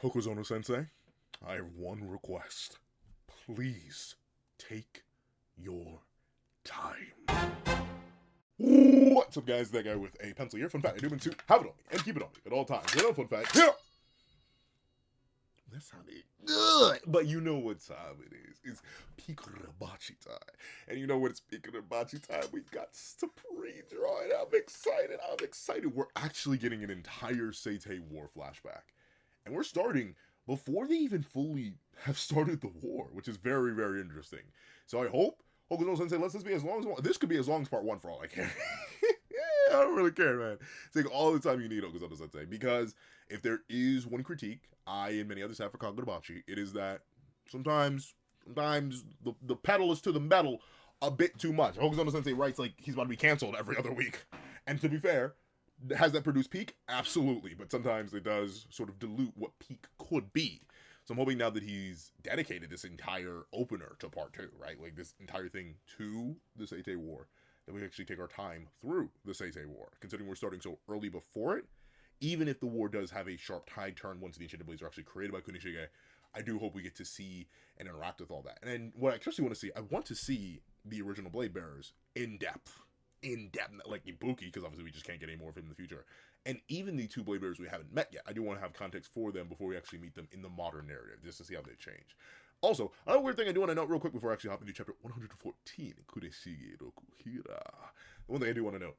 Hokuzono Sensei, I have one request. Please take your time. What's up, guys? That guy with a pencil here. Fun fact, I do mean to have it on me and keep it on me at all times. Another fun fact, here. That sounded good, but you know what time it is. It's Kagurabachi time. And you know what it's Kagurabachi time? We got to pre-draw it. I'm excited. We're actually getting an entire SENSEI War flashback. And we're starting before they even fully have started the war, which is very, very interesting. So I hope Hokuzono Sensei lets this be as long as this could be as long as part 1 for all I care. I don't really care, man. Take all the time you need, Hokuzono Sensei, because if there is one critique I and many others have for Kagurabachi, it is that sometimes the pedal is to the metal a bit too much. Hokuzono Sensei writes like he's about to be canceled every other week. And to be fair, has that produced peak? Absolutely. But sometimes it does sort of dilute what peak could be. So I'm hoping now that he's dedicated this entire opener to part 2, right? Like this entire thing to the SENSEI War, that we actually take our time through the SENSEI War, considering we're starting so early before it. Even if the war does have a sharp tide turn once the Enchanted Blades are actually created by Kunishige, I do hope we get to see and interact with all that. And then what I actually want to see, I want to see the original Blade Bearers in depth, like Ibuki, because obviously we just can't get any more of him in the future. And even the 2 Blade Bearers we haven't met yet, I do want to have context for them before we actually meet them in the modern narrative, just to see how they change. Also, another weird thing I do want to note real quick before I actually hop into chapter 114, Kureshige Rokuhira. The one thing I do want to note.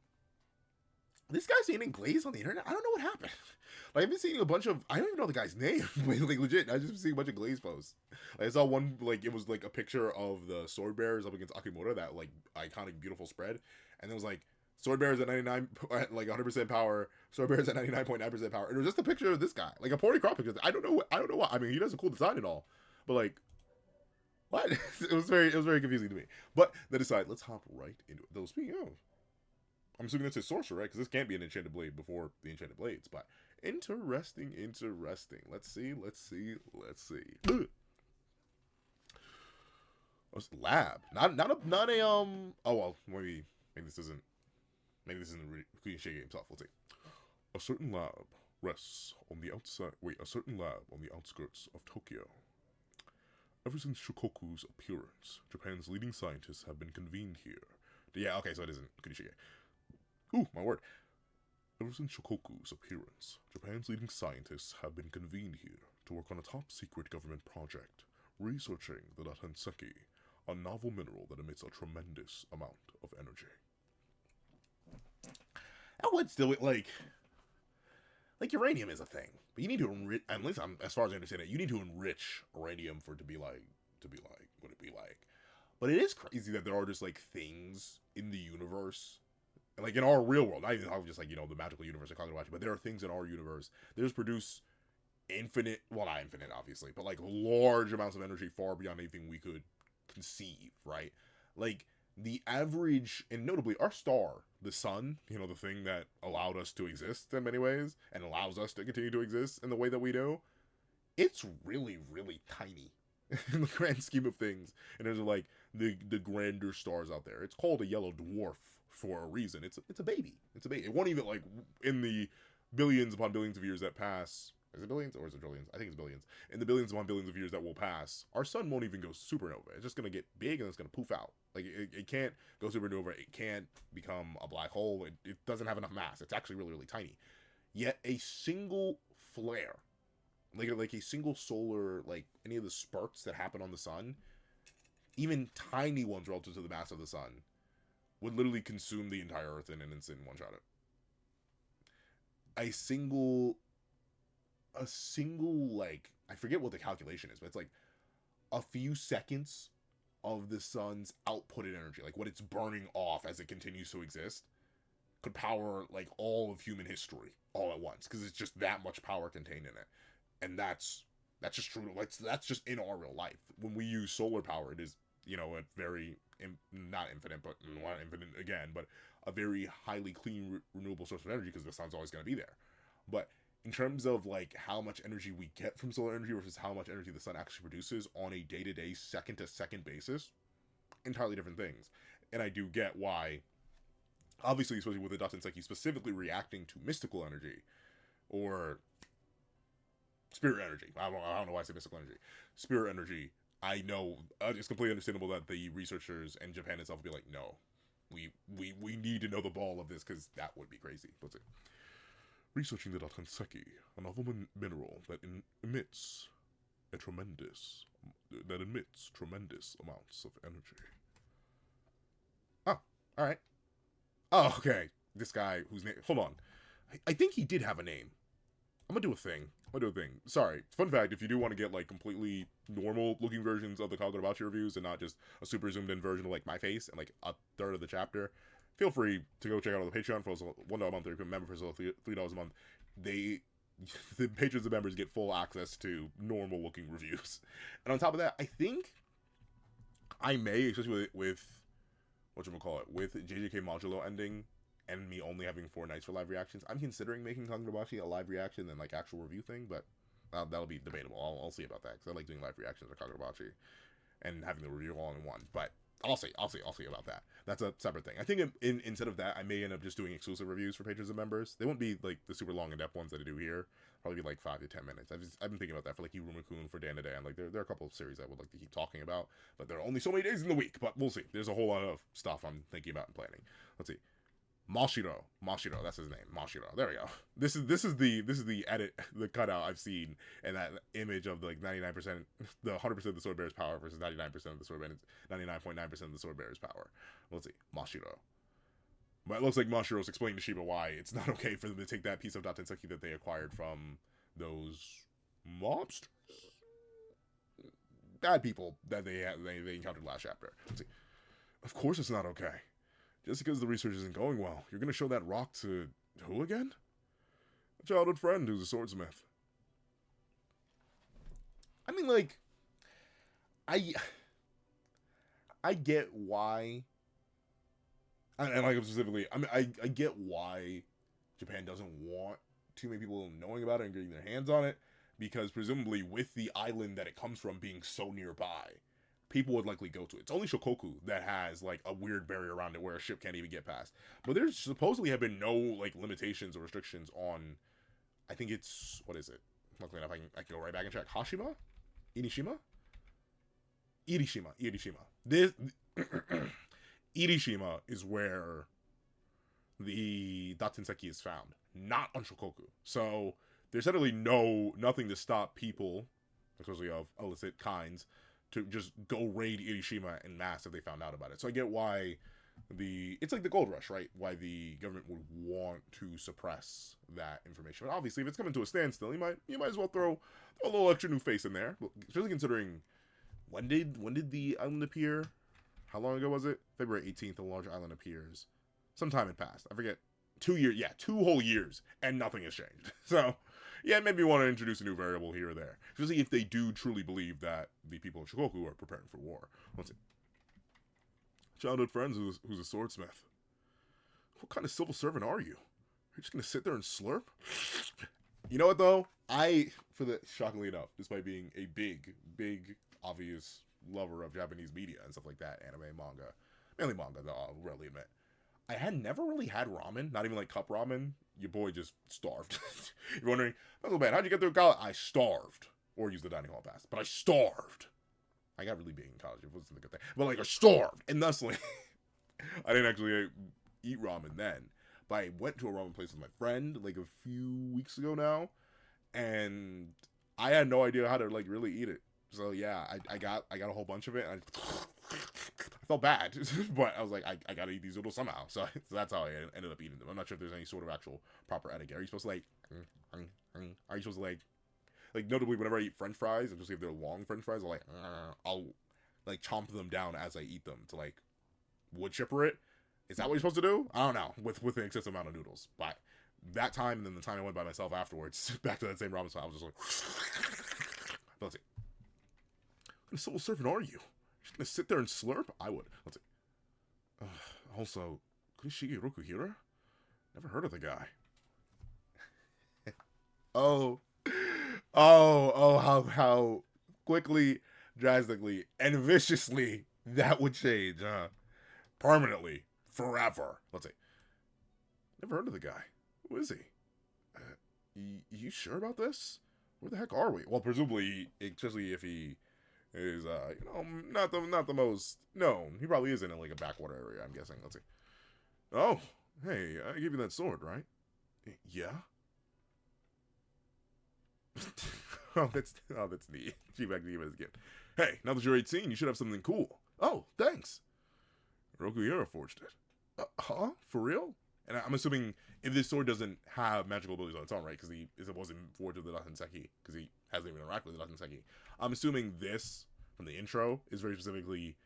This guy's seeing glaze on the internet. I don't know what happened. Like, I've been seeing a bunch of, I don't even know the guy's name. Like, legit, I just been seeing a bunch of glaze posts. Like, I saw one, like, it was like a picture of the Sword Bearers up against Akimura, that like iconic, beautiful spread. And it was like, Sword Bearers at 99, like 100% power, Sword Bearers at 99.9% power. And it was just a picture of this guy. Like a poorly cropped picture. I don't know what. I mean, he does a cool design and all. But like, what? It was very confusing to me. But they decide, let's hop right into it. Though, speaking of, I'm assuming that's his sorcerer, right? Because this can't be an Enchanted Blade before the Enchanted Blades. But interesting. Let's see. What's lab? Not a oh well, maybe this isn't really Kunishige himself. We'll see. A certain lab rests on the outside. Wait, a certain lab on the outskirts of Tokyo. Ever since Shikoku's appearance, Japan's leading scientists have been convened here. Yeah, okay, so it isn't Kunishige. Ooh, my word. Ever since Shikoku's appearance, Japan's leading scientists have been convened here to work on a top-secret government project, researching the Sensei, a novel mineral that emits a tremendous amount of energy. That would still, like uranium is a thing, but you need to enrich, at least as far as I understand it, you need to enrich uranium for it to be like, what it be like. But it is crazy that there are just, like, things in the universe, like in our real world, not even just like, the magical universe of Kagurabachi, but there are things in our universe that just produce infinite, well, not infinite, obviously, but like large amounts of energy far beyond anything we could conceive, right? Like, the average, and notably our star, the sun, the thing that allowed us to exist in many ways, and allows us to continue to exist in the way that we do, it's really, really tiny in the grand scheme of things. And there's like the grander stars out there. It's called a yellow dwarf for a reason. It's a baby. It won't even, like, in the billions upon billions of years that pass. Is it billions or is it trillions? I think it's billions. In the billions upon billions of years that will pass, our sun won't even go supernova. It's just going to get big and it's going to poof out. Like, it can't go supernova. It can't become a black hole. It doesn't have enough mass. It's actually really, really tiny. Yet a single flare, like a single solar, like any of the spurts that happen on the sun, even tiny ones relative to the mass of the sun, would literally consume the entire Earth in an instant, one shot. A single, like, I forget what the calculation is, but it's like a few seconds of the sun's outputted energy, like what it's burning off as it continues to exist, could power, like, all of human history all at once, because it's just that much power contained in it. And that's just true. Like, that's just in our real life. When we use solar power, it is, a very, not infinite, but not infinite again, but a very highly clean, renewable source of energy, because the sun's always going to be there. But in terms of, like, how much energy we get from solar energy versus how much energy the sun actually produces on a day-to-day, second-to-second basis, entirely different things. And I do get why, obviously, especially with the Sensei specifically reacting to mystical energy, or spirit energy. I don't know why I say mystical energy. Spirit energy. I know it's completely understandable that the researchers and Japan itself would be like, no, we need to know the ball of this because that would be crazy. Let's see. Researching the Datanseki, a novel mineral that emits tremendous amounts of energy. Oh, all right. Oh, okay. This guy whose name... Hold on. I think he did have a name. I'm gonna do a thing. Sorry. Fun fact, if you do want to get, like, completely normal-looking versions of the Kagurabachi reviews and not just a super zoomed-in version of, like, my face and, like, a third of the chapter, feel free to go check out on the Patreon for $1 a month, or you can member for $3 a month. The patrons and members get full access to normal-looking reviews. And on top of that, I think I may, especially with whatchamacallit, with JJK Modulo ending, and me only having 4 nights for live reactions, I'm considering making Kagurabachi a live reaction and, like, actual review thing, but that'll be debatable. I'll see about that, because I like doing live reactions of Kagurabachi and having the review all in one, but I'll see about that. That's a separate thing. I think instead of that, I may end up just doing exclusive reviews for patrons and members. They won't be, like, the super long in-depth ones that I do here. Probably be, like, 5 to 10 minutes. I've been thinking about that for, like, Yurumakun, for Dan to Dan. Like, there are a couple of series I would like to keep talking about, but there are only so many days in the week, but we'll see. There's a whole lot of stuff I'm thinking about and planning. Let's see. Mashiro, that's his name. Mashiro. There we go. This is the edit, the cutout I've seen, and that image of the, like, 99%, the 100% of the sword bearer's power versus 99% of the sword bearer's 99.9% of the sword bearer's power. Let's see, Mashiro. But it looks like Mashiro's explaining to Shiba why it's not okay for them to take that piece of Datenseki that they acquired from those mobsters, bad people that they encountered last chapter. Let's see. Of course it's not okay. Just because the research isn't going well, you're going to show that rock to who again? A childhood friend who's a swordsmith. I mean, like, I get why, and like specifically, I mean, I get why Japan doesn't want too many people knowing about it and getting their hands on it, because presumably with the island that it comes from being so nearby, people would likely go to it. It's only Shokoku that has, like, a weird barrier around it where a ship can't even get past. But there's supposedly have been no, like, limitations or restrictions on, I think it's, what is it? Luckily enough, I can go right back and check. Hashima? Irishima. This, Irishima is where the Datenseki is found, not on Shokoku. So, there's literally nothing to stop people, especially of illicit kinds, to just go raid Irishima en masse if they found out about it. So I get why it's like the gold rush, right? Why the government would want to suppress that information. But obviously, if it's coming to a standstill, you might as well throw a little extra new face in there. Especially considering, when did the island appear? How long ago was it? February 18th, the large island appears. Sometime had passed. I forget. 2 years. Yeah, 2 whole years, and nothing has changed. So, yeah, maybe you want to introduce a new variable here or there. Especially if they do truly believe that the people of Shikoku are preparing for war. Let's see. Childhood friends who's a swordsmith. What kind of civil servant are you? You're just going to sit there and slurp? You know what, though? Shockingly enough, despite being a big, obvious lover of Japanese media and stuff like that, anime, manga, mainly manga, though, I'll readily admit, I had never really had ramen, not even like cup ramen. Your boy just starved. You're wondering, Uncle Ben, how'd you get through college? I starved. Or use the dining hall pass. But I starved. I got really big in college. It wasn't a good thing. But, like, I starved. And thusly, I didn't actually eat ramen then. But I went to a ramen place with my friend, like, a few weeks ago now. And I had no idea how to, like, really eat it. So, yeah, I got a whole bunch of it. And I felt bad, but I was like, I gotta eat these noodles somehow. So that's how I ended up eating them. I'm not sure if there's any sort of actual proper etiquette. Are you supposed to, like, are you supposed to, like, notably, whenever I eat French fries, especially if they're long French fries, I'll like, chomp them down as I eat them to, like, wood chipper it. Is that what you're supposed to do? I don't know, with an excessive amount of noodles. But that time, and then the time I went by myself afterwards, back to that same ramen spot, I was just like, let's see. What kind of civil servant are you? Just gonna sit there and slurp? I would. Let's see. Also, Kurishige Rokuhira? Never heard of the guy. How quickly, drastically, and viciously that would change, permanently, forever. Let's see. Never heard of the guy. Who is he? You sure about this? Where the heck are we? Well, presumably, especially if he is, you know, not the most known. He probably is in like a backwater area, I'm guessing. Let's see. Oh, hey, I gave you that sword, right? Yeah. that's neat. She back to give it as a gift. Hey, now that you're 18, you should have something cool. Oh, thanks. Rokuhiro forged it. Huh? For real? And I'm assuming if this sword doesn't have magical abilities on its own, right? Because it wasn't forged with the Danseki, because he hasn't even interacted with the Danseki. I'm assuming this, from the intro, is very specifically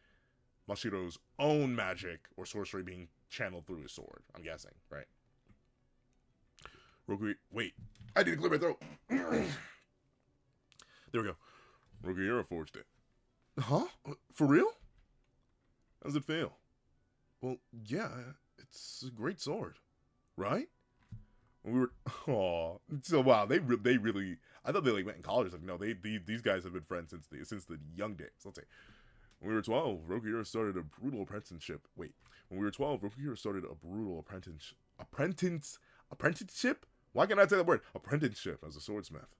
Mashiro's own magic or sorcery being channeled through his sword. I'm guessing, right? Wait, I need to clear my throat. There we go. Rokuhiro forged it. Huh? For real? How does it feel? Well, yeah, it's a great sword, right? When we were, oh, so wow, they really, I thought they like met in college. Like, no, these guys have been friends since the young days. Let's say, when we were 12, Rokuhiro started a brutal apprenticeship. Wait, when we were 12, Rokuhiro started a brutal apprenticeship? Why can't I say that word? Apprenticeship as a swordsmith.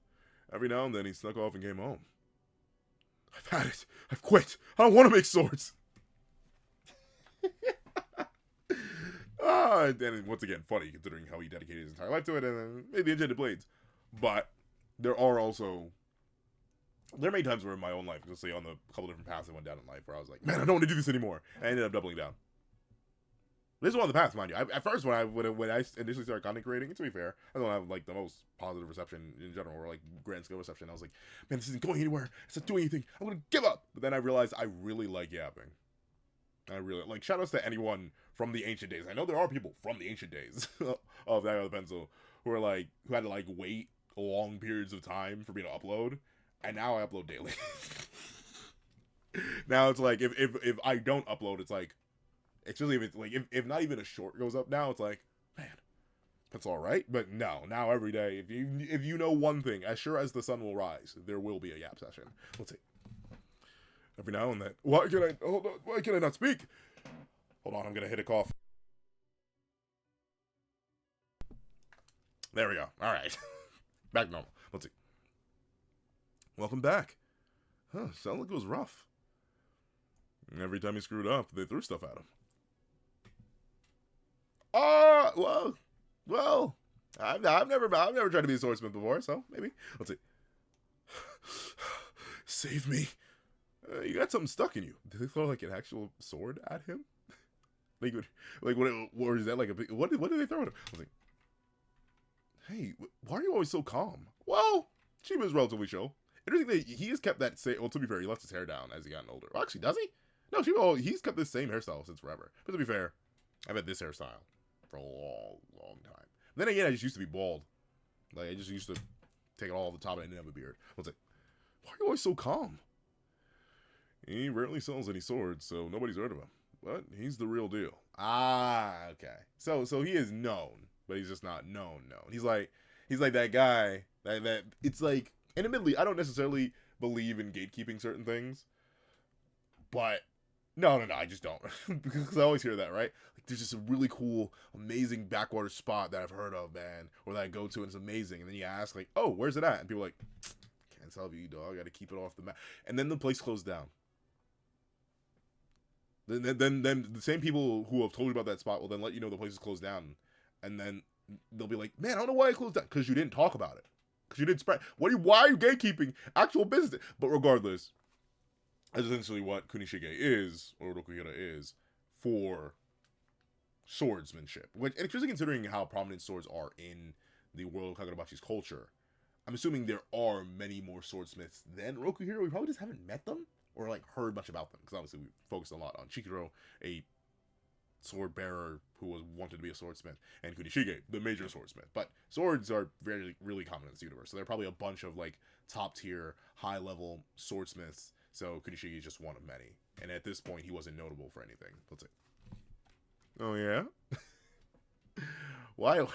Every now and then he snuck off and came home. I've had it. I've quit. I don't want to make swords. And once again, funny considering how he dedicated his entire life to it and made the enchanted blades. But there are many times where in my own life, just say on the couple different paths I went down in life, where I was like, man, I don't want to do this anymore. And I ended up doubling down. This is one of the paths, mind you. At first, when I initially started content creating, to be fair, I don't have like the most positive reception in general, or like grand scale reception. I was like, man, this isn't going anywhere. It's not doing anything. I'm gonna give up. But then I realized I really like yapping. I really like. Shout outs to anyone from the ancient days. I know there are people from the ancient days of that other pencil who had to like wait long periods of time for me to upload, and now I upload daily. Now it's like if I don't upload, it's like. Especially if it's like if not even a short goes up now, it's like, man, that's all right. But no, now every day, if you know one thing, as sure as the sun will rise, there will be a yap session. Let's see. Every now and then, why can I not speak? Hold on, I'm gonna hit a cough. There we go. All right, back to normal. Let's see. Welcome back. Huh? Sound like it was rough. Every time he screwed up, they threw stuff at him. Well, I've never tried to be a swordsmith before, so maybe. Let's see. Save me. You got something stuck in you. Did they throw like an actual sword at him? Or is that like a big, what did they throw at him? I was like, hey, why are you always so calm? Well, Shiba's relatively chill. Interesting that he has kept that same, well, to be fair, he left his hair down as he gotten older. Well, actually, does he? No, he's kept this same hairstyle since forever. But to be fair, I've had this hairstyle for a long time. Then again, I just used to be bald. Like, I just used to take it all off the top and I didn't have a beard. What's it? Why are you always so calm? He rarely sells any swords, so nobody's heard of him. But he's the real deal. Ah, okay. So he is known, but he's just not known. He's like that guy that it's like, and admittedly, I don't necessarily believe in gatekeeping certain things, but no, I just don't. Because I always hear that, right? Like, there's just a really cool, amazing backwater spot that I've heard of, man, or that I go to and it's amazing. And then you ask, like, oh, where's it at? And people are like, can't tell you, dog. I gotta keep it off the map. And then the place closed down. Then the same people who have told you about that spot will then let you know the place is closed down. And then they'll be like, man, I don't know why it closed down. Because you didn't talk about it. Because you didn't spread. Why are you gatekeeping actual business? But regardless, that's essentially what Kunishige is, or Rokuhira is, for swordsmanship. Which, and especially considering how prominent swords are in the world of Kagurabachi's culture, I'm assuming there are many more swordsmiths than Rokuhira. We probably just haven't met them, or like heard much about them, because obviously we focused a lot on Chikiro, a sword bearer who was wanted to be a swordsmith, and Kunishige, the major swordsmith. But swords are really common in this universe, so there are probably a bunch of like top tier, high level swordsmiths. So Kunishige is just one of many, and at this point he wasn't notable for anything. Let's see. Oh yeah. Why?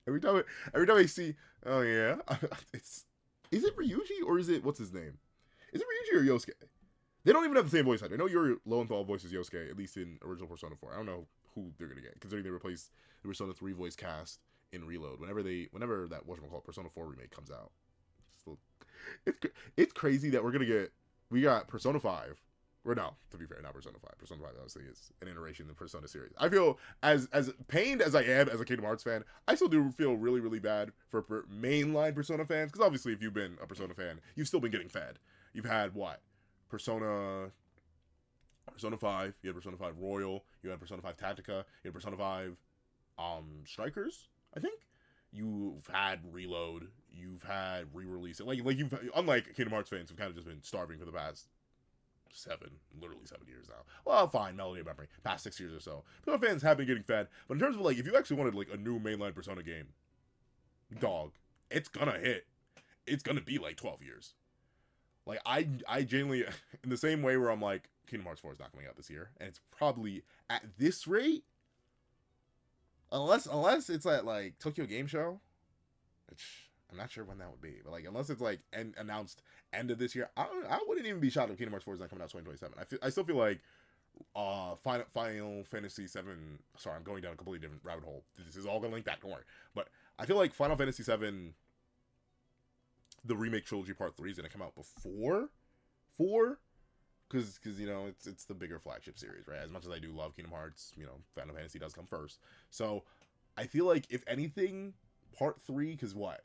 Every time I see, oh yeah, is it Ryuji or is it what's his name? Is it Ryuji or Yosuke? They don't even have the same voice actor. I know your Lowenthal voice is Yosuke, at least in original Persona 4. I don't know who they're gonna get, considering they replaced the Persona 3 voice cast in Reload. Whenever that whatchamacallit Persona 4 remake comes out, it's it's crazy that we got Persona 5. Or no, to be fair, not Persona 5. Persona 5 obviously is an iteration of the Persona series. I feel as pained as I am as a Kingdom Hearts fan, I still do feel really, really bad for mainline Persona fans, because obviously if you've been a Persona fan, you've still been getting fed. You've had what? Persona 5, you had Persona 5 Royal, you had Persona 5 Tactica, you had Persona 5 Strikers, I think. You've had Reload, you've had re-release. Like you've, unlike Kingdom Hearts fans who've kind of just been starving for the past literally 7 years now. Well, fine, Melody of Memory, past 6 years or so. Persona fans have been getting fed, but in terms of like, if you actually wanted like a new mainline Persona game, dog, it's gonna hit. It's gonna be like 12 years. Like, I genuinely, in the same way where I'm like, Kingdom Hearts 4 is not coming out this year, and it's probably, at this rate, unless it's at, like, Tokyo Game Show, which I'm not sure when that would be, but, like, unless it's, like, announced end of this year, I wouldn't even be shocked if Kingdom Hearts 4 is not coming out 2027. I still feel like, Final Fantasy 7, sorry, I'm going down a completely different rabbit hole. This is all gonna link back, don't worry. But I feel like Final Fantasy 7, the remake trilogy part 3 is gonna come out before 4, because you know it's the bigger flagship series, right? As much as I do love Kingdom Hearts, you know, Final Fantasy does come first. So I feel like if anything, part 3, because what,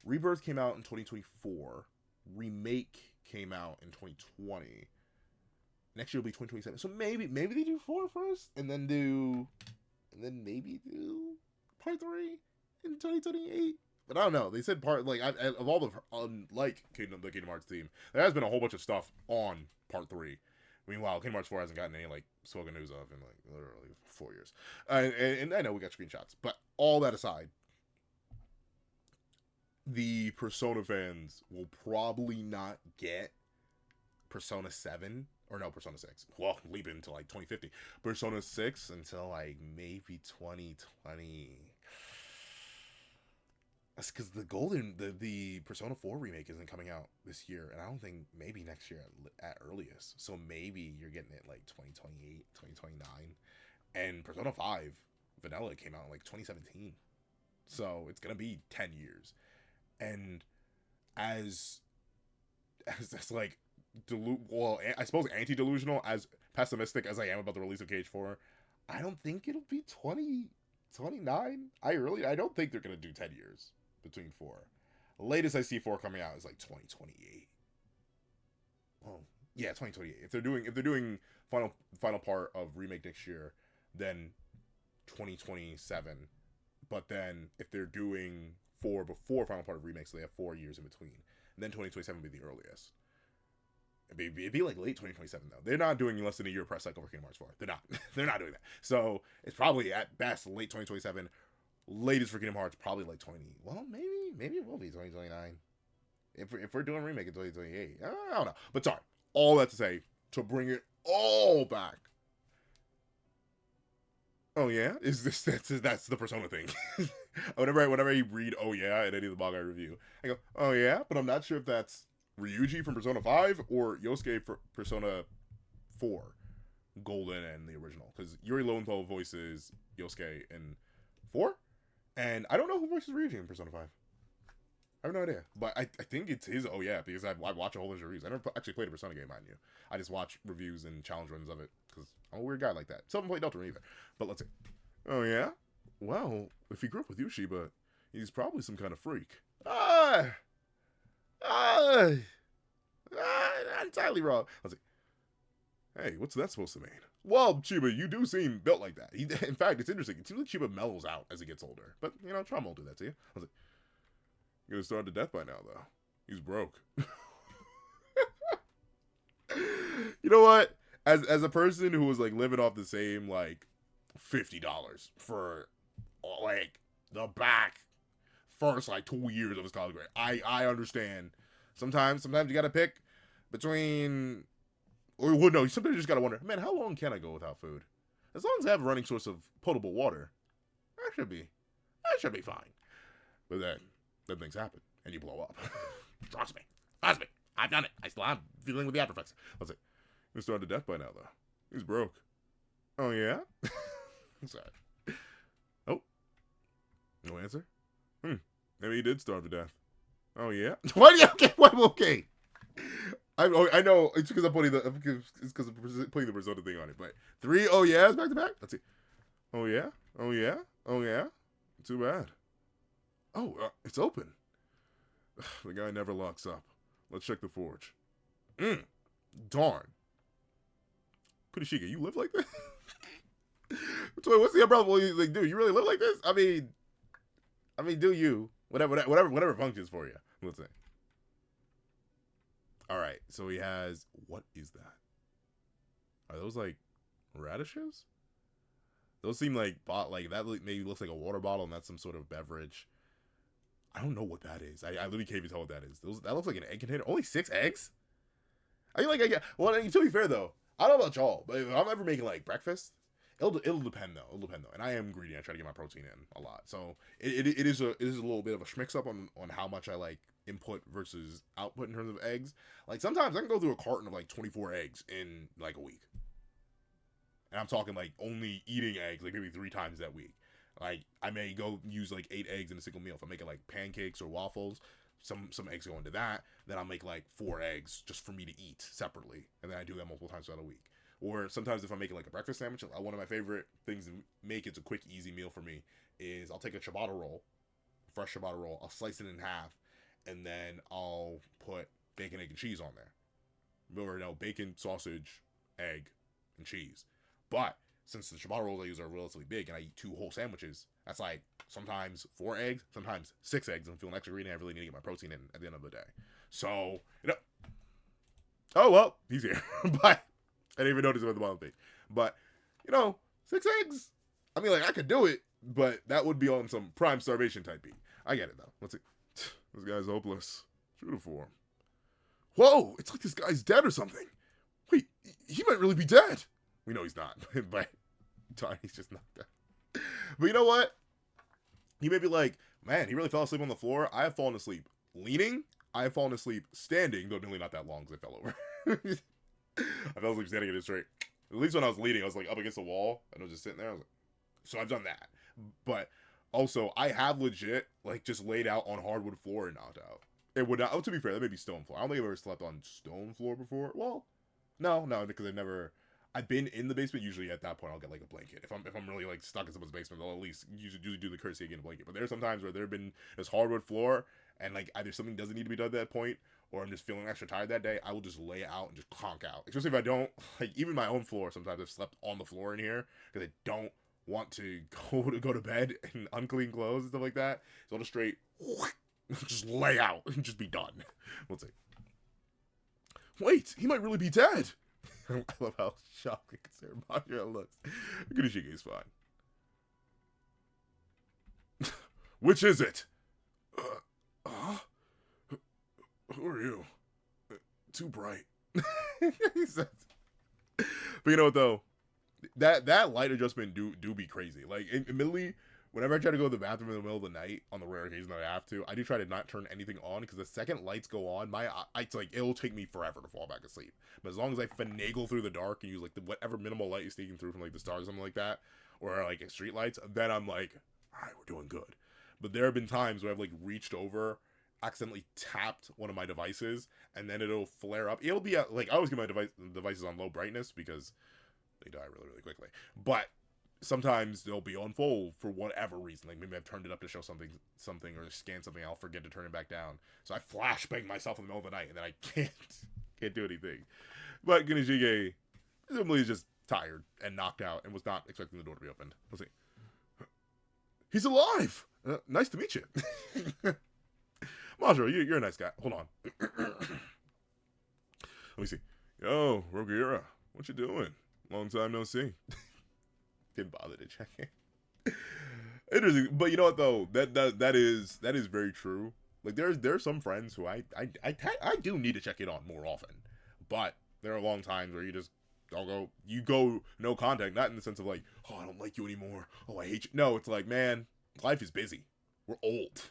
Rebirth came out in 2024, remake came out in 2020. Next year will be 2027. So maybe they do 4 first, and then maybe do part 3 in 2028. But I don't know. They said part, like, of all the, unlike the Kingdom Hearts team, there has been a whole bunch of stuff on part 3. Meanwhile, Kingdom Hearts 4 hasn't gotten any, like, spoken news of in, like, literally 4 years. And I know we got screenshots. But all that aside, the Persona fans will probably not get Persona 7, or no, Persona 6. Well, leap into, like, 2050. Persona 6 until, like, maybe 2020. That's because the Persona 4 remake isn't coming out this year, and I don't think, maybe next year at earliest. So maybe you're getting it like 2028, 2029. And Persona 5 Vanilla came out in like 2017. So it's gonna be 10 years. And as like I suppose anti-delusional, as pessimistic as I am about the release of KH4, I don't think it'll be 2029. I don't think they're gonna do 10 years between 4. The latest I see 4 coming out is like 2028. Oh, yeah, 2028. If they're doing final part of remake next year, then 2027. But then if they're doing 4 before final part of remake, so they have 4 years in between, and then 2027 would be the earliest. It'd be like late 2027 though. They're not doing less than a year press cycle for Kingdom Hearts 4. They're not. They're not doing that. So it's probably at best late 2027. Latest for Kingdom Hearts probably like 20. Well, maybe it will be 2029. If we're doing a remake in 2028, I don't know. But sorry, all that to say, to bring it all back. Oh yeah, that's the Persona thing. whenever I read "oh yeah" in any of the manga I review, I go, "oh yeah," but I'm not sure if that's Ryuji from Persona 5 or Yosuke for Persona 4 Golden and the original, because Yuri Lowenthal voices Yosuke in 4, and I don't know who voices Ryuji in Persona 5. I have no idea, but I think it's his "oh yeah," because I watch a whole bunch of reviews. I never actually played a Persona game, mind you. I just watch reviews and challenge runs of it, because I'm a weird guy like that. Still haven't played Deltarune either. But let's see. Oh yeah? Well, if he grew up with you, Shiba, he's probably some kind of freak. Not entirely wrong. Let's see. Hey, what's that supposed to mean? Well, Chiba, you do seem built like that. In fact, it's interesting. It seems like Chiba mellows out as he gets older. But, you know, trauma will do that to you. Let's see. You're gonna starve to death by now, though. He's broke. You know what? As a person who was, like, living off the same, like, $50 for, like, the back first, like, 2 years of his college grade, I understand. Sometimes you gotta pick between, or well, no, sometimes you just gotta wonder, man, how long can I go without food? As long as I have a running source of potable water, I should be fine. But then things happen, and you blow up. Trust me, I've done it. I'm dealing with the after effects. Let's see. He's starved to death by now, though. He's broke. Oh yeah? Sorry. Oh, no answer. Maybe he did starve to death. Oh yeah. Why do you okay? What? Okay. I know it's because I'm putting putting the Persona thing on it, but 3 oh yeahs back to back. Let's see. Oh yeah. Oh yeah. Oh yeah. Too bad. Oh, it's open. The guy never locks up. Let's check the forge. Darn. Kurishige, you live like this? So what's the problem? Like, dude, you really live like this? I mean, do you? Whatever functions for you. Let's say. All right, so he has. What is that? Are those like radishes? Those seem like that. Maybe looks like a water bottle, and that's some sort of beverage. I don't know what that is. I literally can't even tell what that is. That looks like an egg container. Only 6 eggs? I mean, like, well, to be fair though, I don't know about y'all, but if I'm ever making like breakfast, it'll depend though. And I am greedy. I try to get my protein in a lot, so it is a little bit of a mix up on how much I like input versus output in terms of eggs. Like sometimes I can go through a carton of like 24 eggs in like a week, and I'm talking like only eating eggs like maybe 3 times that week. Like I may go use like 8 eggs in a single meal. If I'm making like pancakes or waffles, some eggs go into that. Then I'll make like 4 eggs just for me to eat separately, and then I do that multiple times throughout the week. Or sometimes if I'm making like a breakfast sandwich, one of my favorite things to make, it's a quick, easy meal for me, is I'll take a ciabatta roll, fresh ciabatta roll, I'll slice it in half, and then I'll put bacon, egg, and cheese on there. Or no, bacon, sausage, egg, and cheese. But since the ciabatta rolls I use are relatively big and I eat 2 whole sandwiches, that's like sometimes 4 eggs, sometimes 6 eggs. I'm feeling extra greedy and I really need to get my protein in at the end of the day. So, oh well, he's here. But I didn't even notice him at the bottom page. But, 6 eggs. I mean, like, I could do it, but that would be on some prime starvation type beat. I get it, though. Let's see. This guy's hopeless. Shoot it for him. Whoa! It's like this guy's dead or something. Wait, he might really be dead. We know he's not, but he's just not dead. But you know what? He may be like, man, he really fell asleep on the floor. I have fallen asleep leaning. I have fallen asleep standing, though nearly not that long because I fell over. I fell asleep standing in it straight. At least when I was leaning, I was like up against the wall and I was just sitting there. I was like, so I've done that. But also, I have legit like just laid out on hardwood floor and knocked out. It would not. Oh, to be fair, that may be stone floor. I don't think I've ever slept on stone floor before. Well, no, because I've been in the basement. Usually at that point, I'll get like a blanket. If I'm really like stuck in someone's basement, they'll at least usually do the courtesy of getting a blanket. But there are some times where there have been this hardwood floor and like either something doesn't need to be done at that point, or I'm just feeling extra tired that day. I will just lay out and just conk out. Especially if I don't like even my own floor. Sometimes I've slept on the floor in here because I don't want to go to bed in unclean clothes and stuff like that. So I'll just straight just lay out and just be done. Let's see. Wait, he might really be dead. I love how shocked and concerned Manga looks. Kurishige is fine. Which is it? Who are you? Too bright. He says. But you know what though? That light adjustment do be crazy. Like admittedly, whenever I try to go to the bathroom in the middle of the night, on the rare occasion that I have to, I do try to not turn anything on because the second lights go on, it's like it'll take me forever to fall back asleep. But as long as I finagle through the dark and use like whatever minimal light is sneaking through from like the stars or something like that, or like street lights, then I'm like, all right, we're doing good. But there have been times where I've like reached over, accidentally tapped one of my devices, and then it'll flare up. It'll be like I always get my devices on low brightness because they die really, really quickly. But sometimes they'll be on full for whatever reason. Like maybe I've turned it up to show something or scan something. I'll forget to turn it back down. So I flashbang myself in the middle of the night, and then I can't do anything. But Kurishige presumably is just tired and knocked out and was not expecting the door to be opened. Let's see. He's alive. Nice to meet you. Majiro, you're a nice guy. Hold on. Let me see. Yo, Rogira, what you doing? Long time no see. Didn't bother to check in. Interesting, but you know what though? That is very true. Like there's some friends who I do need to check in on more often, but there are long times where you just don't go no contact. Not in the sense of like, oh, I don't like you anymore. Oh, I hate you. No, it's like, man, life is busy. We're old.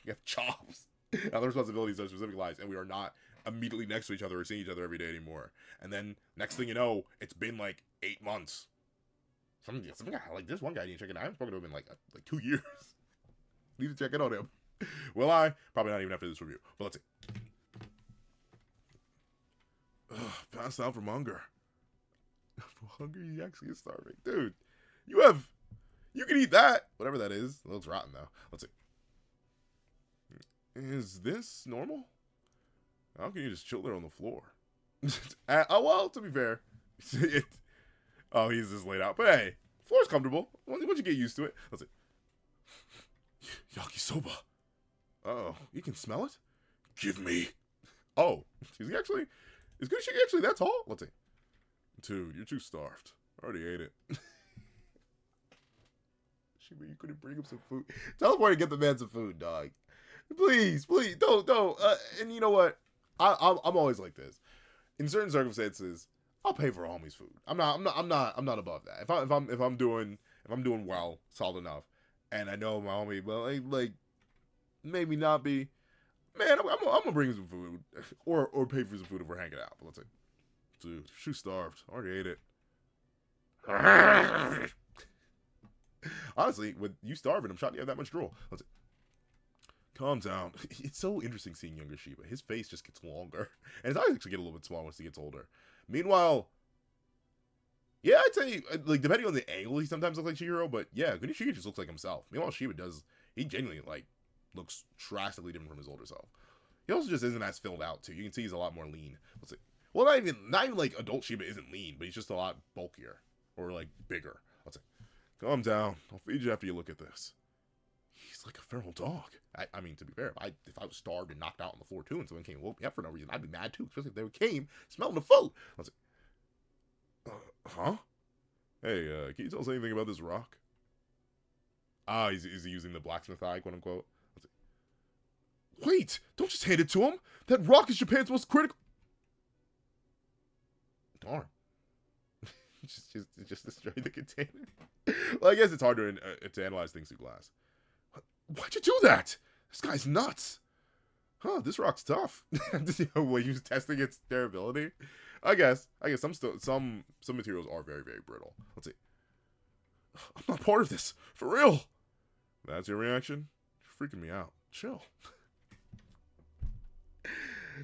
We have jobs, other responsibilities, other specific lives, and we are not immediately next to each other or seeing each other every day anymore. And then next thing you know, it's been like 8 months. Some guy, like this one guy, I need to check in. I haven't spoken to him in like 2 years. Need to check in on him. Will I? Probably not even after this review. But let's see. Passed out from hunger. Hunger, you actually is starving. Dude, you can eat that. Whatever that is. It looks rotten, though. Let's see. Is this normal? How can you just chill there on the floor? Oh, well, to be fair. Oh, he's just laid out. But hey, floor's comfortable. Once you get used to it. Let's see. Yakisoba. Uh-oh. You can smell it? Give me. Oh. Is Kunoshige actually that tall? Let's see. Dude, you're too starved. I already ate it. Shiba, you couldn't bring him some food. Teleport and get the man some food, dog. Please, don't. And you know what? I'm always like this. In certain circumstances, I'll pay for a homie's food. I'm not above that. If I'm doing well, solid enough, and I know my homie, well, like maybe not be, man, I'm gonna bring him some food, or pay for some food if we're hanging out. But let's say, dude, you're too starved. I already ate it. Honestly, with you starving, I'm shocked you have that much drool. Let's see. Calm down. It's so interesting seeing younger Shiba. His face just gets longer. And his eyes actually get a little bit smaller once he gets older. Meanwhile, yeah, I'd say, like, depending on the angle, he sometimes looks like Chihiro, but yeah, Kunoshige just looks like himself. Meanwhile, Shiba he genuinely, like, looks drastically different from his older self. He also just isn't as filled out, too. You can see he's a lot more lean. Let's see. Well, not even like, adult Shiba isn't lean, but he's just a lot bulkier. Or, like, bigger. Let's see. Calm down. I'll feed you after you look at this. He's like a feral dog. I mean, to be fair, if I was starved and knocked out on the floor too, and someone came and woke me up for no reason, I'd be mad too, especially if they came smelling the food. Let's see. Huh? Hey, can you tell us anything about this rock? Ah, is he using the blacksmith eye, quote unquote? Let's see. Wait! Don't just hand it to him! That rock is Japan's most critical. Darn. just destroy the container. Well, I guess it's hard to analyze things through glass. Why'd you do that? This guy's nuts. Huh, this rock's tough. When you testing its durability? I guess some materials are very, very brittle. Let's see. I'm not part of this. For real. That's your reaction? You're freaking me out. Chill.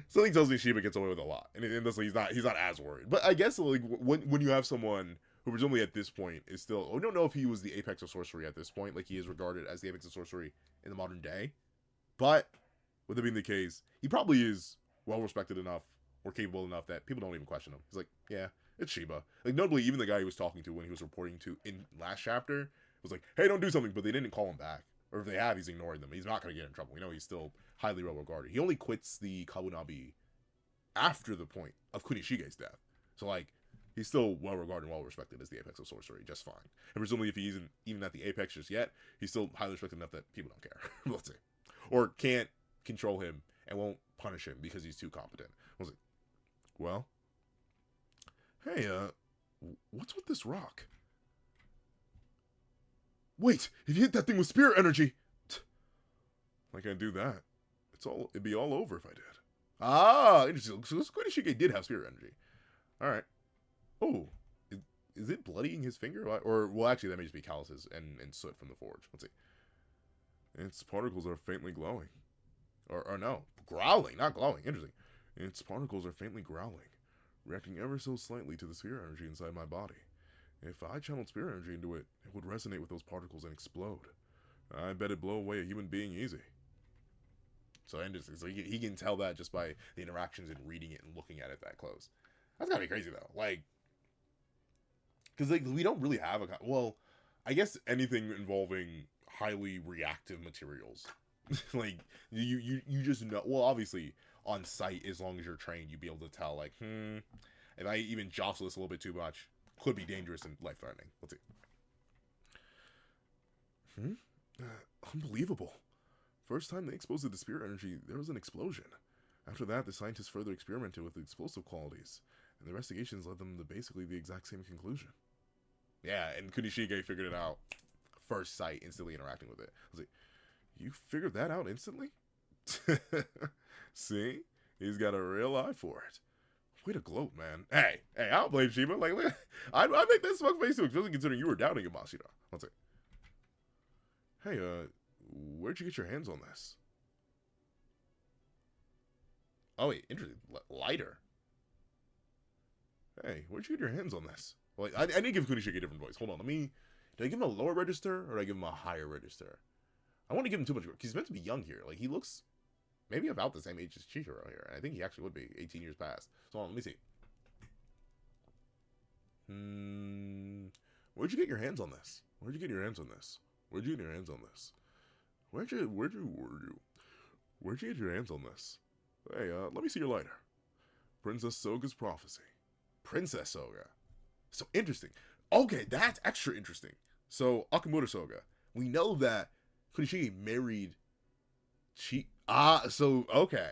Something tells me Shiba gets away with a lot. And he's not as worried. But I guess like when you have someone who presumably at this point is still, we don't know if he was the apex of sorcery at this point, like he is regarded as the apex of sorcery in the modern day. But with it being the case, he probably is well respected enough or capable enough that people don't even question him. He's like, yeah, it's Shiba. Like notably, even the guy he was talking to when he was reporting to in last chapter was like, hey, don't do something, but they didn't call him back. Or if they have, he's ignoring them. He's not going to get in trouble. We know he's still highly well regarded. He only quits the Kabunabi after the point of Kunishige's death. So like, he's still well regarded and well respected as the apex of sorcery, just fine. And presumably, if he isn't even at the apex just yet, he's still highly respected enough that people don't care. Let's see, or can't control him and won't punish him because he's too competent. Let's see. Well, hey, what's with this rock? Wait, if you hit that thing with spirit energy, I can't do that. It'd be all over if I did. Ah, interesting. So Kunoshige did have spirit energy. All right. Oh, is it bloodying his finger? Or, well, actually, that may just be calluses and soot from the forge. Let's see. Its particles are faintly glowing. Or no, growling, not glowing. Interesting. Its particles are faintly growling, reacting ever so slightly to the spirit energy inside my body. If I channeled spirit energy into it, it would resonate with those particles and explode. I bet it'd blow away a human being easy. So interesting. So he can tell that just by the interactions and reading it and looking at it that close. That's gotta be crazy though. Like, because like we don't really have well, I guess anything involving highly reactive materials, like you just know. Well, obviously on site, as long as you're trained, you'd be able to tell like, if I even jostle this a little bit too much, could be dangerous and life threatening. Let's see. Unbelievable. First time they exposed it to spirit energy, there was an explosion. After that, the scientists further experimented with the explosive qualities, and the investigations led them to basically the exact same conclusion. Yeah, and Kunoshige figured it out first sight, instantly interacting with it. I was like, you figured that out instantly? See? He's got a real eye for it. Way to gloat, man. Hey, I don't blame Shiba. Like, look, I'd make that smug face too, especially considering you were doubting him, Mashida. Let's see. Hey, where'd you get your hands on this? Oh, wait, interesting. Lighter. Hey, where'd you get your hands on this? Well, I need to give Kunishige a different voice. Hold on, did I give him a lower register, or did I give him a higher register? I want to give him too much. He's meant to be young here. Like, he looks maybe about the same age as Chihiro here. And I think he actually would be 18 years past. So hold on, let me see. Where'd you get your hands on this? Where'd you get your hands on this? Where'd you get your hands on this? Where'd you get your hands on this? Hey, let me see your lighter. Princess Soga's prophecy. Princess Soga. So interesting. Okay, that's extra interesting. So, Akamuto Soga. We know that Kunishige married okay.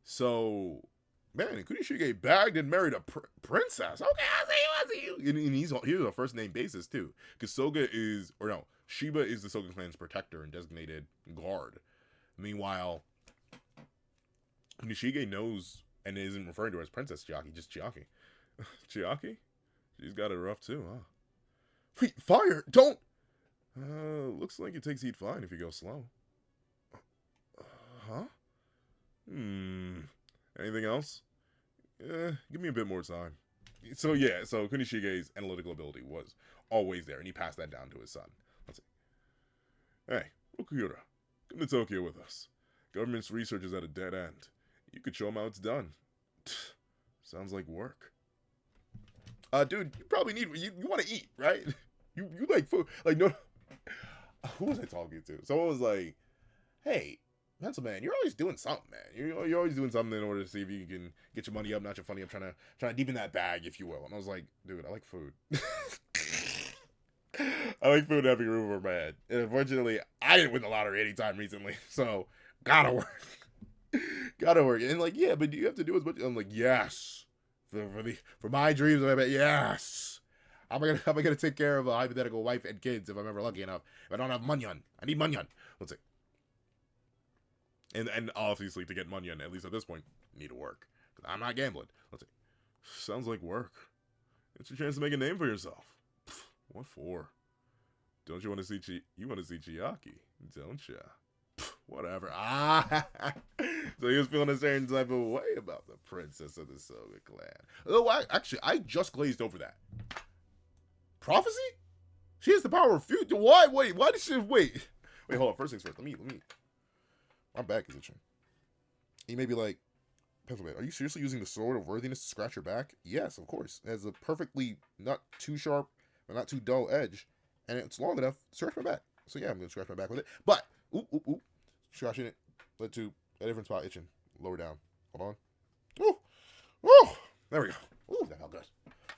So, man, Kunishige bagged and married a princess. Okay, I see you. And he's on a first name basis, too. Because Shiba is the Soga clan's protector and designated guard. Meanwhile, Kunishige knows and isn't referring to her as Princess Chiaki, just Chiaki. Chiaki? She's got it rough, too, huh? Wait, fire! Don't! Looks like it takes heat fine if you go slow. Huh? Anything else? Give me a bit more time. So Kunishige's analytical ability was always there, and he passed that down to his son. Let's see. Hey, Okuura, come to Tokyo with us. Government's research is at a dead end. You could show him how it's done. Sounds like work. Dude, you probably need, you want to eat, right? You like food. Like, no, who was I talking to? Someone was like, hey, Pencil Man, you're always doing something, man. You're always doing something in order to see if you can get your money up, not your funny up, trying to deepen that bag, if you will. And I was like, dude, I like food. I like food having a roof over my head. And unfortunately, I didn't win the lottery anytime recently, so gotta work. Gotta work. And like, yeah, but do you have to do as much? I'm like, yes. For my dreams, I bet, yes. How am I gonna take care of a hypothetical wife and kids if I'm ever lucky enough? If I don't have manyan, I need manyan. Let's see. And obviously to get manyan, at least at this point, need to work. Cause I'm not gambling. Let's see. Sounds like work. It's your chance to make a name for yourself. What for? Don't you want to see Chiaki, don't ya? Whatever. So he was feeling a certain type of way about the princess of the Soga clan. Oh, I just glazed over that. Prophecy? She has the power of future. Why? Wait, why did she wait? Wait, hold on. First things first. Let me. My back is itching. You may be like, Pencilman, are you seriously using the sword of worthiness to scratch your back? Yes, of course. It has a perfectly not too sharp, but not too dull edge, and it's long enough to scratch my back. So yeah, I'm gonna scratch my back with it. But scratching it led to a different spot itching. Lower down. Hold on. Ooh, there we go. Ooh, that felt good.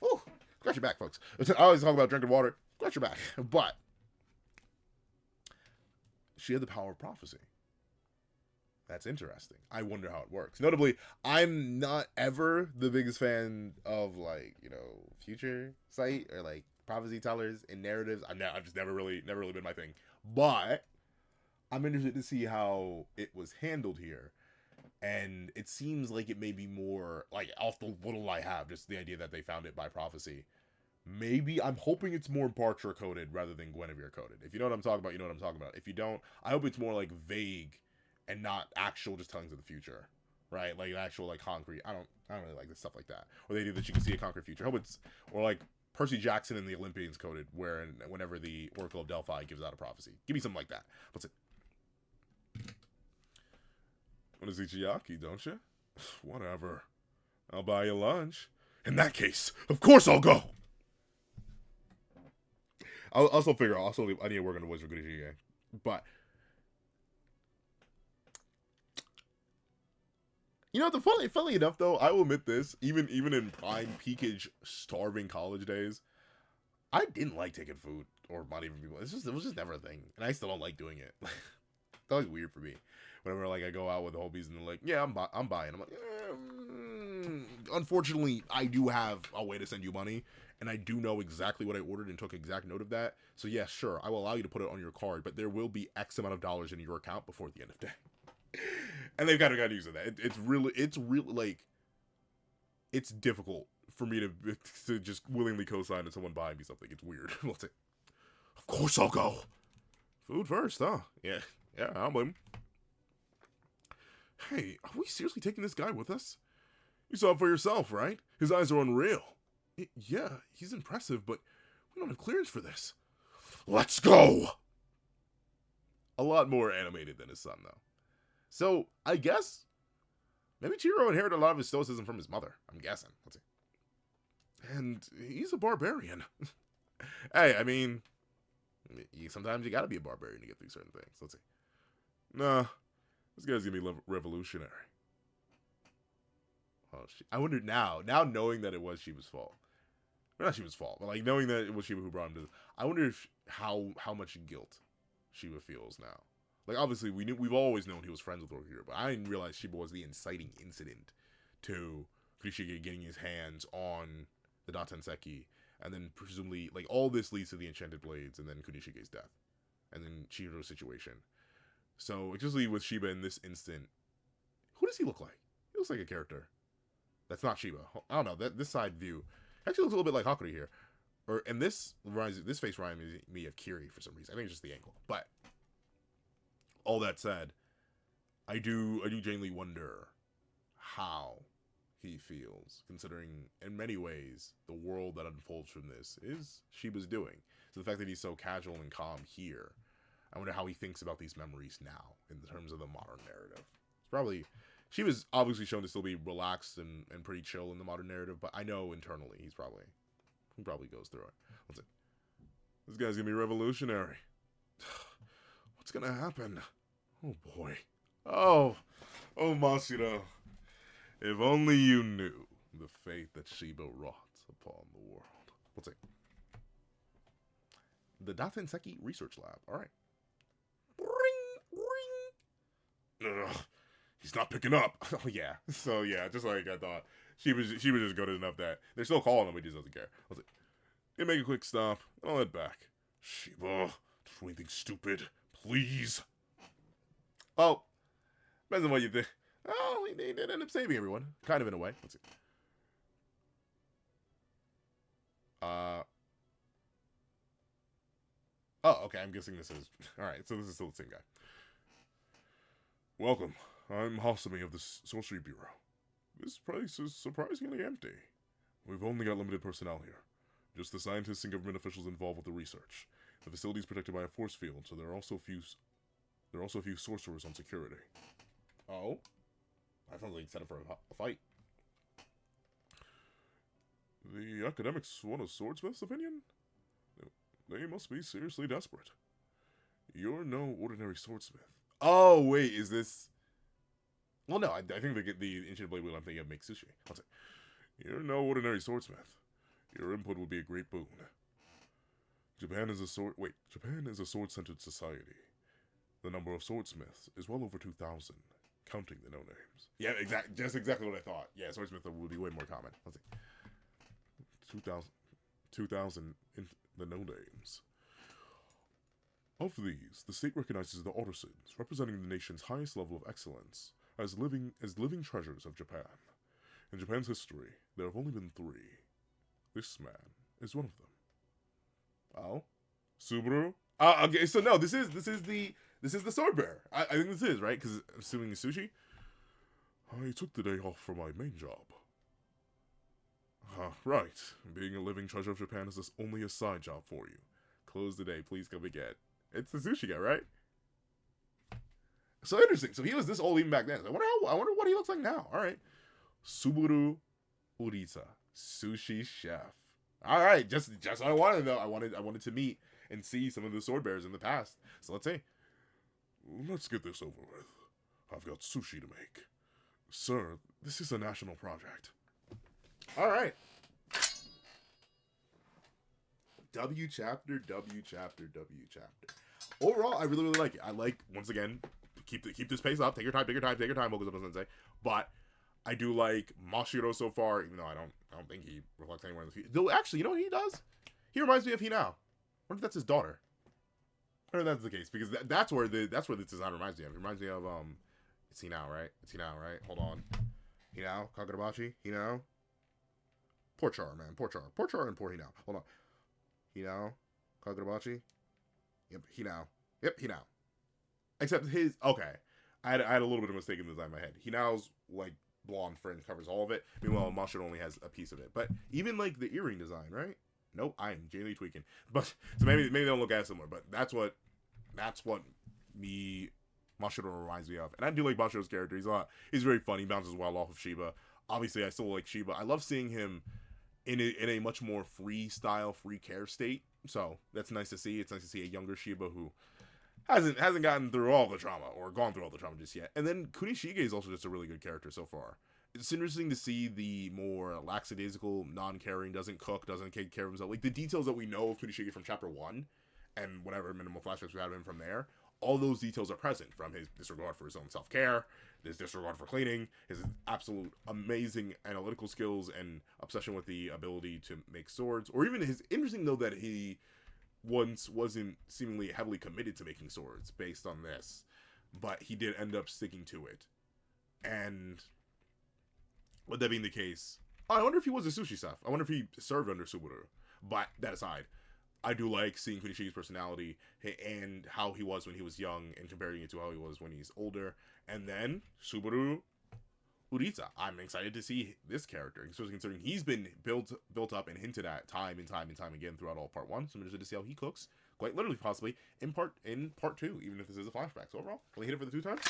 Ooh, scratch your back, folks. I always talk about drinking water. Scratch your back. But she had the power of prophecy. That's interesting. I wonder how it works. Notably, I'm not ever the biggest fan of, like, future sight or like prophecy tellers and narratives. I've just never really been my thing. But I'm interested to see how it was handled here. And it seems like it may be more, like, off the little I have, just the idea that they found it by prophecy. Maybe, I'm hoping it's more Bartra coded rather than Guinevere coded. If you know what I'm talking about, you know what I'm talking about. If you don't, I hope it's more, like, vague and not actual just tellings of the future. Right? Like, actual, like, concrete. I don't really like this stuff like that. Or the idea that you can see a concrete future. I hope it's, or like, Percy Jackson and the Olympians coded, whenever the Oracle of Delphi gives out a prophecy. Give me something like that. What's it? Want to see Chiaki, don't you? Whatever. I'll buy you lunch. In that case, of course I'll go! I'll also figure out, I need to work on the voice for Kunishige. But, funny enough though, I will admit this, even in prime peakage starving college days, I didn't like taking food or money from people. It was just never a thing. And I still don't like doing it. It's always weird for me. Whenever, like, I go out with the homies and they're like, yeah, I'm buying. I'm like, unfortunately, I do have a way to send you money, and I do know exactly what I ordered and took exact note of that. So, yeah, sure, I will allow you to put it on your card, but there will be X amount of dollars in your account before the end of the day. And they've kind of got used to that. It's really, like, it's difficult for me to just willingly co-sign to someone buying me something. It's weird. Of course I'll go. Food first, huh? Yeah, I don't blame him. Hey, are we seriously taking this guy with us? You saw it for yourself, right? His eyes are unreal. Yeah, he's impressive, but we don't have clearance for this. Let's go! A lot more animated than his son, though. So, I guess maybe Chiro inherited a lot of his stoicism from his mother. I'm guessing. Let's see. And he's a barbarian. Hey, I mean, sometimes you gotta be a barbarian to get through certain things. Let's see. Nah, this guy's gonna be revolutionary. Oh, I wonder now knowing that it was Shiba's fault. Well, not Shiba's fault, but like knowing that it was Shiba who brought him to this, I wonder if how much guilt Shiba feels now. Like, obviously, we've always known he was friends with Rokuro, but I didn't realize Shiba was the inciting incident to Kurishige getting his hands on the Datenseki, and then presumably, like, all this leads to the Enchanted Blades, and then Kunishige's death, and then Chihiro's situation. So, especially with Shiba in this instant, who does he look like? He looks like a character that's not Shiba. I don't know, this side view actually looks a little bit like Hakuri here. And this face reminds me of Kiri for some reason. I think it's just the ankle. But all that said, I do genuinely wonder how he feels, considering in many ways the world that unfolds from this is Shiba's doing. So the fact that he's so casual and calm here, I wonder how he thinks about these memories now in terms of the modern narrative. It's probably Shiba's obviously shown to still be relaxed and pretty chill in the modern narrative, but I know internally he probably goes through it. Let's see. This guy's gonna be revolutionary. What's gonna happen? Oh boy. Oh Mashiro. If only you knew the fate that Shiba wrought upon the world. Let's see. The Datenseki Research Lab. Alright. Ring! Ugh. He's not picking up. Oh yeah. So yeah, just like I thought. Shiba just good enough that they're still calling him, but he just doesn't care. Let's see. You make a quick stop, and I'll head back. Shiba, don't do anything stupid, please. Oh, depends on what you think. Oh, they did end up saving everyone, kind of in a way. Let's see. Oh, okay. I'm guessing this is all right. So this is still the same guy. Welcome. I'm Hasami of the Sorcery Bureau. This place is surprisingly empty. We've only got limited personnel here. Just the scientists and government officials involved with the research. The facility is protected by a force field, so there are also a few sorcerers on security. Oh? That sounds like set up for a fight. The academics want a swordsmith's opinion? They must be seriously desperate. You're no ordinary swordsmith. Oh, wait, is this... Well, no, I think the Ancient Blade Wheel I'm thinking of makes sushi. I'll say, you're no ordinary swordsmith. Your input would be a great boon. Japan is a sword-centered society. The number of swordsmiths is well over 2,000, counting the no-names. Yeah, just exactly what I thought. Yeah, swordsmith would be way more common. Let's see. 2,000 in the no-names. Of these, the state recognizes the artisans, representing the nation's highest level of excellence, as living treasures of Japan. In Japan's history, there have only been 3. This man is one of them. Oh, Subaru. Okay. So no, this is the sword bearer. I think this is right because I'm assuming it's sushi. I took the day off for my main job. Right. Being a living treasure of Japan is only a side job for you. Close the day. Please come again. It's the sushi guy, right? So interesting. So he was this old even back then. I wonder what he looks like now. All right. Subaru Urita. Sushi chef. All right, just what I wanted though. I wanted to meet and see some of the sword bearers in the past. So let's see. Let's get this over with. I've got sushi to make. Sir, this is a national project. All right. W chapter. Overall, I really like it. I like, once again, keep this pace up. Take your time, Mokuzo no Sensei. But I do like Mashiro so far, even though I don't think he reflects anywhere in the future. Though actually, you know what he does? He reminds me of Hinao. I wonder if that's his daughter. I wonder if that's the case, because that's where this design reminds me of. It reminds me of it's Hinao, right? Hold on. Hinao, Kagurabachi, Hinao. Poor Char, man. Poor Char and poor Hinao. Hold on. Hinao, Kagurabachi. Yep, Hinao. Except his, okay. I had a little bit of mistake in the design in my head. Hinao's like blonde fringe covers all of it. Meanwhile, Mashiro only has a piece of it. But even like the earring design, right? Nope, I'm genuinely tweaking. But so maybe they don't look as similar. But that's what Mashiro reminds me of. And I do like Mashiro's character. He's very funny. He bounces well off of Shiba. Obviously, I still like Shiba. I love seeing him in a much more freestyle, free care state. So that's nice to see. It's nice to see a younger Shiba who hasn't gotten through all the trauma or gone through all the trauma just yet. And then Kunishige is also just a really good character so far. It's interesting to see the more lackadaisical, non-caring, doesn't cook, doesn't take care of himself. Like the details that we know of Kunishige from chapter 1 and whatever minimal flashbacks we had of him from there, all those details are present, from his disregard for his own self-care, his disregard for cleaning, his absolute amazing analytical skills and obsession with the ability to make swords, or even his interesting though that he once wasn't seemingly heavily committed to making swords based on this, but he did end up sticking to it. And with that being the case, I wonder if he was a sushi chef. I wonder if he served under Subaru. But that aside, I do like seeing Kunishige's personality and how he was when he was young and comparing it to how he was when he's older. And then Subaru Urita. I'm excited to see this character, especially considering he's been built up and hinted at time and time again throughout all part 1. So I'm interested to see how he cooks, quite literally possibly in part 2, even if this is a flashback. So overall, can we hit it for the 2 times?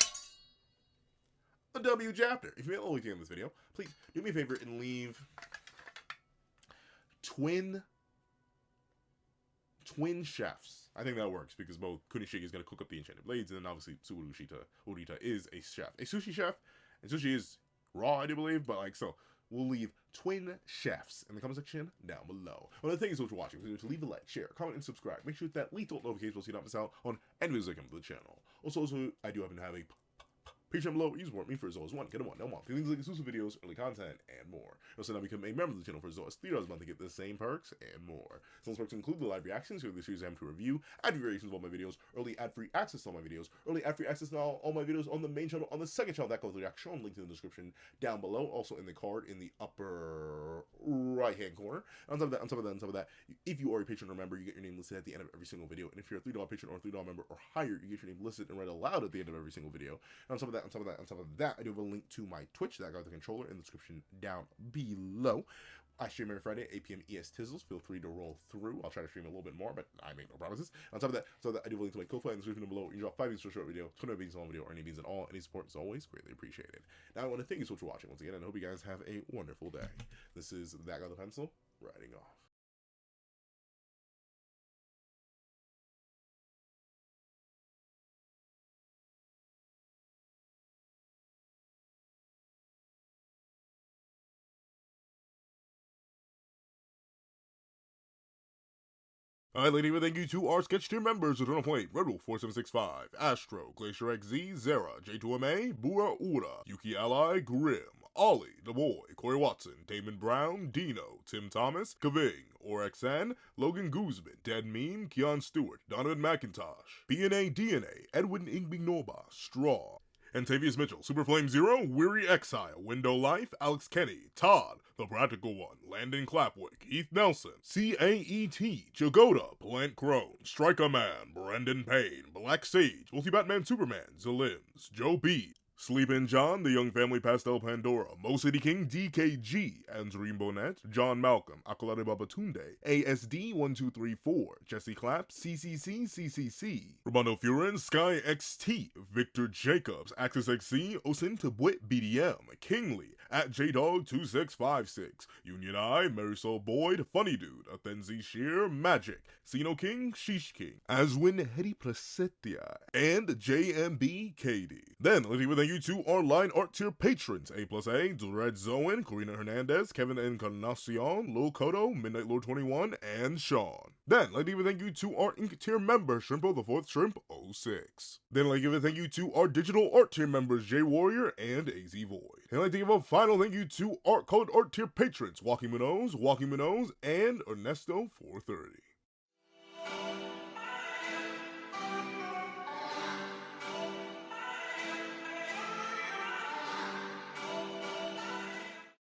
A W chapter. If you made all the way in this video, please do me a favor and leave twin chefs. I think that works because both Kunishige is going to cook up the enchanted blades, and then obviously Subaru Urita is a chef, a sushi chef, and sushi is raw, I do believe, but like, so we'll leave twin chefs in the comment section down below. Well, the thing is, what you're watching, to leave a like, share, comment, and subscribe. Make sure that lethal notification so you don't miss out on any videos that come to the channel. Also, I do happen to have a Patreon below, you support me for as low as $1, get a 1, no more. Things like exclusive videos, early content, and more. Also, now become a member of the channel for as low as $3 a month to get the same perks and more. Some perks include the live reactions to the series I'm to review, ad-free variations of all my videos, early ad-free access to all my videos, early ad-free access to all my videos on the main channel, on the second channel, that goes the reaction, link in the description down below, also in the card in the upper right-hand corner. On top of that, if you are a Patreon member, you get your name listed at the end of every single video, and if you're a $3 patron or a $3 member or higher, you get your name listed and read aloud at the end of every single video. And on top of that, I do have a link to my Twitch that I got the controller in the description down below. I stream every Friday, 8 p.m. ES Tizzles. Feel free to roll through. I'll try to stream a little bit more, but I make no promises. On top of that, I do have a link to my Ko-Fi in the description below. You drop 5 beans for a short video, 20 beans a long video, or any beans at all. Any support is always greatly appreciated. Now, I want to thank you so much for watching once again, and I hope you guys have a wonderful day. This is That Guy with the Pencil, writing off. Alright, lady, thank you to our sketch tier members: Eternal Flame, Red Wolf 4765, Astro, Glacier XZ, Zera, J2MA, Bura Ura, Yuki Ally, Grim, Ollie, The Boy, Corey Watson, Damon Brown, Dino, Tim Thomas, Kaving, ORXN, Logan Guzman, Dead Meme, Keon Stewart, Donovan McIntosh, BNA DNA, Edwin Ingbinorba, Straw, Antavius Mitchell, Super Flame Zero, Weary Exile, Window Life, Alex Kenny, Todd, The Practical One, Landon Clapwick, Heath Nelson, CAET, Jagoda, Plant Crone, Striker Man, Brendan Payne, Black Sage, Multi Batman Superman, Zalims, Joe B, Sleepin' John, The Young Family Pastel Pandora, Mo City King, DKG, Anzarine Bonnet, John Malcolm, Akolade Babatunde, ASD1234, Jesse Clapp, CCC, Romano Furin, Sky XT, Victor Jacobs, Axis XC, Osin Tabwit BDM, Kingly, at JDog2656, Union Eye, Marisol Boyd, Funny Dude, Athenzi Shear, Magic, Sino King, Sheesh King, Aswin Hedi Prasetya, and JMB Katie. Then, let's give a thank you to our line art tier patrons: A+A, Dured Zoen, Corina Hernandez, Kevin Encarnacion, Lil Kodo, Midnight Lord 21, and Sean. Then, let's give a thank you to our Ink tier member, Shrimpo the 4th Shrimp 06. Then, let's give a thank you to our digital art tier members, J Warrior and AZ Void. And I'd like to give a final thank you to our colored art tier patrons, Walking Minows, and Ernesto 430.